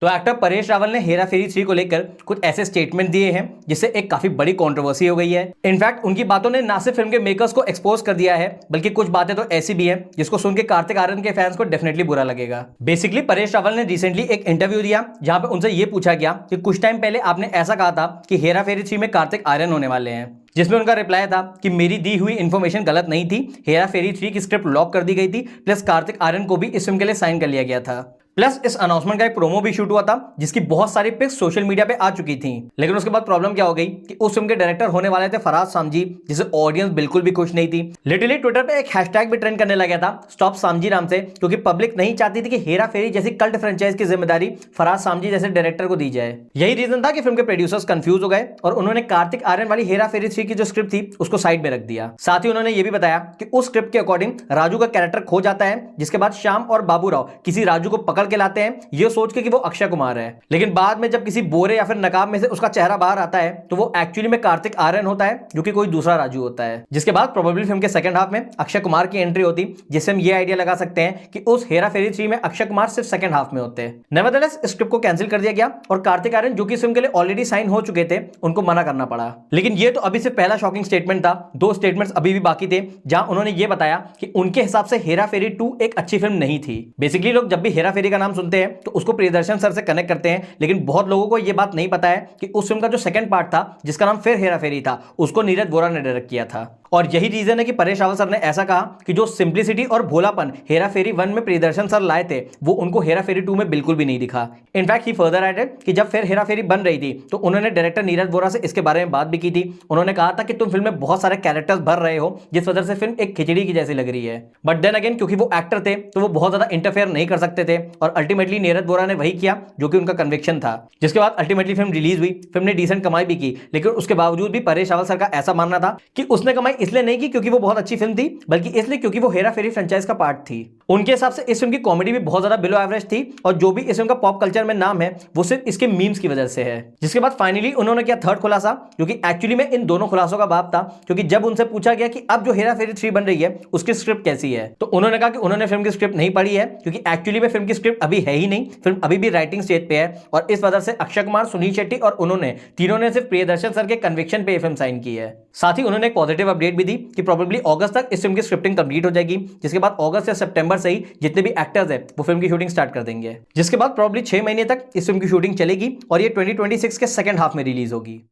तो एक्टर परेश रावल ने हेरा फेरी 3 को लेकर कुछ ऐसे स्टेटमेंट दिए हैं जिससे एक काफी बड़ी कंट्रोवर्सी हो गई है। इनफैक्ट उनकी बातों ने ना सिर्फ फिल्म के मेकर्स को एक्सपोज कर दिया है, बल्कि कुछ बातें तो ऐसी भी हैं जिसको सुन के कार्तिक आर्यन के फैंस को डेफिनेटली बुरा लगेगा। बेसिकली परेश रावल ने रिसेंटली एक इंटरव्यू दिया जहां पे उनसे यह पूछा गया कि कुछ टाइम पहले आपने ऐसा कहा था कि हेरा फेरी 3 में कार्तिक आर्यन होने वाले हैं, जिसमें उनका रिप्लाई था कि मेरी दी हुई इंफॉर्मेशन गलत नहीं थी, हेरा फेरी 3 की स्क्रिप्ट लॉक कर दी गई थी, प्लस कार्तिक आर्यन को भी इस फिल्म के लिए साइन कर लिया गया था। प्लस इस अनाउंसमेंट का एक प्रोमो भी शूट हुआ था जिसकी बहुत सारी पिक्स सोशल मीडिया पे आ चुकी थी। लेकिन उसके बाद प्रॉब्लम क्या हो गई कि उस फिल्म के डायरेक्टर होने वाले थे फराज सामजी, जिसे ऑडियंस बिल्कुल भी खुश नहीं थी। लिटरली ट्विटर पे एक हैशटैग भी ट्रेंड करने लगा था स्टॉप सामजी नाम से, क्योंकि पब्लिक नहीं चाहती थी कि हेरा फेरी जैसी कल्ट फ्रेंचाइज की जिम्मेदारी फराज सामजी जैसे डायरेक्टर को दी जाए। यही रीजन था कि फिल्म के प्रोड्यूसर्स कंफ्यूज हो गए और उन्होंने कार्तिक आर्यन वाली हेरा फेरी 3 की जो स्क्रिप्ट थी उसको साइड में रख दिया। साथ ही उन्होंने ये भी बताया कि उस स्क्रिप्ट के अकॉर्डिंग राजू का कैरेक्टर खो जाता है, जिसके बाद श्याम और बाबूराव किसी राजू को पकड़ के लाते हैं ये सोच के कि वो अक्षय कुमार है। लेकिन बाद में जब किसी बोरे या फिर नकाब में से उसका चेहरा बाहर आता है तो वो एक्चुअली में कार्तिक आर्यन होता है, जो कि कोई दूसरा राजू होता है। जिसके बाद प्रोबेबली फिल्म के सेकंड हाफ में अक्षय कुमार की एंट्री होती, जिससे हम ये आइडिया लगा सकते हैं कि उस हेरा फेरी 3 में अक्षय कुमार सिर्फ सेकंड हाफ में होते हैं। नेवरदलेस स्क्रिप्ट को कैंसिल कर दिया गया और कार्तिक आर्यन, जो कि फिल्म के लिए ऑलरेडी साइन हो चुके थे, उनको मना करना पड़ा। लेकिन ये तो अभी से पहला शॉकिंग स्टेटमेंट था। 2 स्टेटमेंट्स अभी भी बाकी थे जहां उन्होंने ये बताया कि उनके हिसाब से हेरा फेरी 2 एक अच्छी फिल्म नहीं थी। बेसिकली लोग जब भी हेरा फेरी का नाम सुनते हैं तो उसको प्रियदर्शन सर से कनेक्ट करते हैं, लेकिन बहुत लोगों को यह बात नहीं पता है कि उस फिल्म का जो सेकंड पार्ट था जिसका नाम फिर हेरा फेरी था, उसको नीरज वोरा ने डायरेक्ट किया था। और यही रीजन है कि परेश रावल सर ने ऐसा कहा कि जो सिंप्लिसिटी और भोलापन हेरा फेरी 1 में प्रियदर्शन सर लाए थे वो उनको हेरा फेरी 2 में बिल्कुल भी नहीं दिखा। इनफैक्ट ही फर्दर एडेड कि जब फिर हेरा फेरी बन रही थी तो उन्होंने डायरेक्टर नीरज वोरा से इसके बारे में बात भी की थी। उन्होंने कहा था कि तुम फिल्म में बहुत सारे कैरेक्टर्स भर रहे हो जिस वजह से फिल्म एक खिचड़ी की जैसी लग रही है। बट देन अगेन क्योंकि वो एक्टर थे तो वो बहुत ज्यादा इंटरफेयर नहीं कर सकते थे और अल्टीमेटली नीरज वोरा ने वही किया जो कि उनका कन्विक्शन था। जिसके बाद अल्टीमेटली फिल्म रिलीज हुई, फिल्म ने डिसेंट कमाई भी की, लेकिन उसके बावजूद भी परेश रावल सर का ऐसा मानना था कि उसने कमाई इसलिए नहीं की क्योंकि वो बहुत अच्छी फिल्म थी, बल्कि इसलिए क्योंकि वो हेरा फेरी फ्रेंचाइज का पार्ट थी। उनके हिसाब से इस फिल्म की कॉमेडी भी बहुत ज्यादा बिलो एवरेज थी और जो भी इस फिल्म का पॉप कल्चर में नाम है वो सिर्फ इसके मीम्स की वजह से है। जिसके बाद फाइनली उन्होंने किया थर्ड खुलासा, जो कि एक्चुअली में इन दोनों खुलासों का बाप था, क्योंकि जब उनसे पूछा गया कि अब जो हेरा फेरी 3 बन रही है उसकी स्क्रिप्ट कैसी है, तो उन्होंने कहा कि उन्होंने फिल्म की स्क्रिप्ट नहीं पढ़ी है, क्योंकि एक्चुअली में फिल्म की स्क्रिप्ट अभी है ही नहीं, फिल्म अभी भी राइटिंग स्टेज पे है और इस वजह से अक्षय कुमार, सुनील शेट्टी और उन्होंने तीनों ने सिर्फ प्रियदर्शन सर के कन्विक्शन पे फिल्म साइन की है। साथ ही उन्होंने एक पॉजिटिव अपडेट भी दी कि प्रोबेबली अगस्त तक इस फिल्म की स्क्रिप्टिंग कंप्लीट हो जाएगी, जिसके बाद अगस्त या सितंबर से ही जितने भी एक्टर्स हैं वो फिल्म की शूटिंग स्टार्ट कर देंगे, जिसके बाद प्रोबेबली 6 महीने तक इस फिल्म की शूटिंग चलेगी और ये 2026 के सेकंड हाफ में रिलीज होगी।